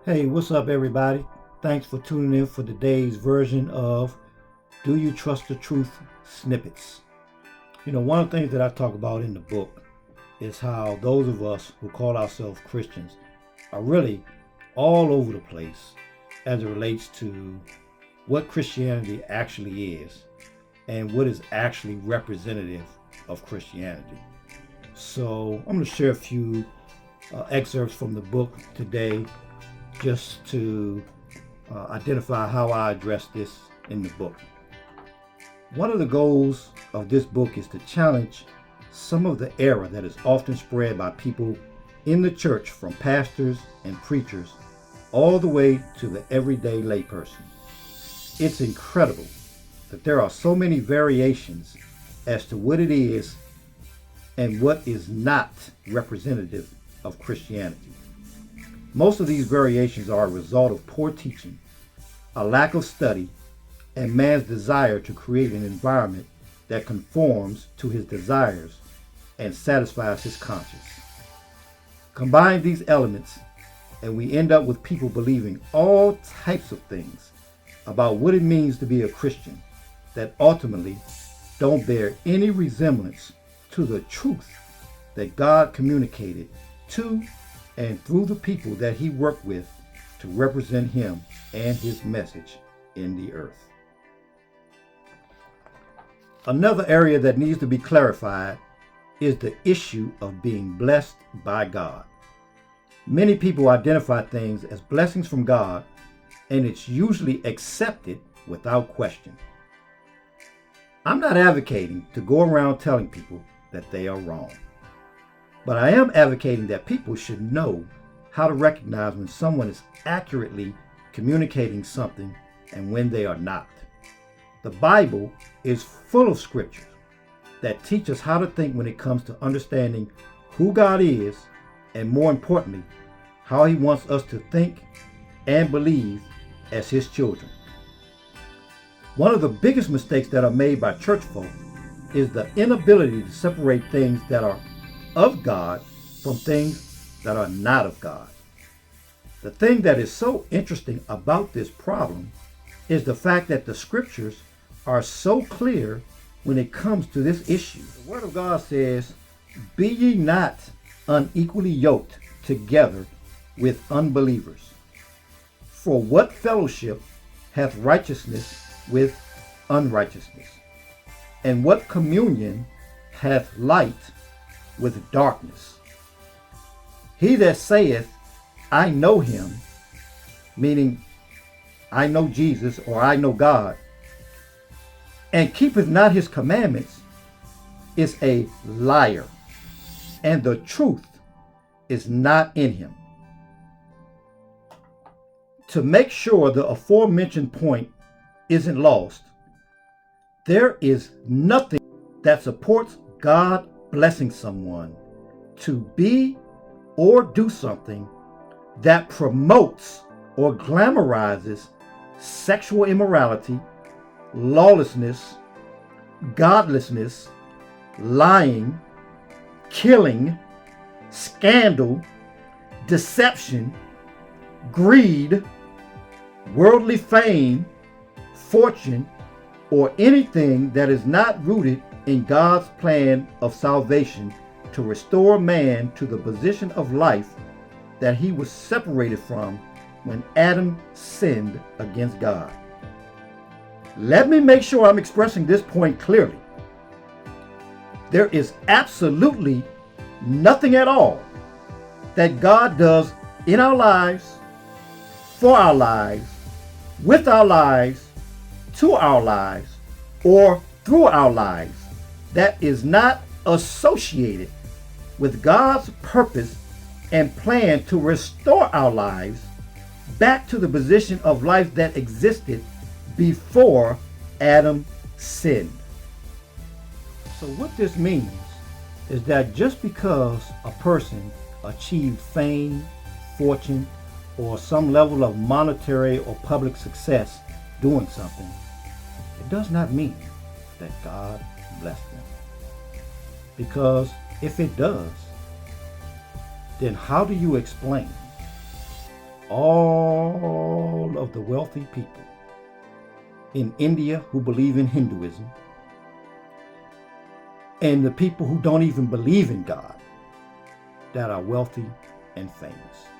Hey, what's up, everybody? Thanks for tuning in for today's version of Do You Trust the Truth Snippets. One of the things that I talk about in the book is how those of us who call ourselves Christians are really all over the place as it relates to what Christianity actually is and what is actually representative of Christianity. So, I'm going to share a few excerpts from the book today just to identify how I address this in the book. One of the goals of this book is to challenge some of the error that is often spread by people in the church, from pastors and preachers all the way to the everyday layperson. It's incredible that there are so many variations as to what it is and what is not representative of Christianity. Most of these variations are a result of poor teaching, a lack of study, and man's desire to create an environment that conforms to his desires and satisfies his conscience. Combine these elements, and we end up with people believing all types of things about what it means to be a Christian that ultimately don't bear any resemblance to the truth that God communicated to and through the people that he worked with to represent him and his message in the earth. Another area that needs to be clarified is the issue of being blessed by God. Many people identify things as blessings from God, and it's usually accepted without question. I'm not advocating to go around telling people that they are wrong. But I am advocating that people should know how to recognize when someone is accurately communicating something and when they are not. The Bible is full of scriptures that teach us how to think when it comes to understanding who God is, and more importantly, how he wants us to think and believe as his children. One of the biggest mistakes that are made by church folk is the inability to separate things that are of God from things that are not of God. The thing that is so interesting about this problem is the fact that the scriptures are so clear when it comes to this issue. The Word of God says, "Be ye not unequally yoked together with unbelievers. For what fellowship hath righteousness with unrighteousness? And what communion hath light with darkness? He that saith, I know him," meaning I know Jesus or I know God, "and keepeth not his commandments, is a liar, and the truth is not in him." To make sure the aforementioned point isn't lost, there is nothing that supports God blessing someone to be or do something that promotes or glamorizes sexual immorality, lawlessness, godlessness, lying, killing, scandal, deception, greed, worldly fame, fortune, or anything that is not rooted in God's plan of salvation to restore man to the position of life that he was separated from when Adam sinned against God. Let me make sure I'm expressing this point clearly. There is absolutely nothing at all that God does in our lives, for our lives, with our lives, to our lives, or through our lives that is not associated with God's purpose and plan to restore our lives back to the position of life that existed before Adam sinned. So what this means is that just because a person achieved fame, fortune, or some level of monetary or public success doing something, it does not mean that God blessed them. Because if it does, then how do you explain all of the wealthy people in India who believe in Hinduism, and the people who don't even believe in God that are wealthy and famous.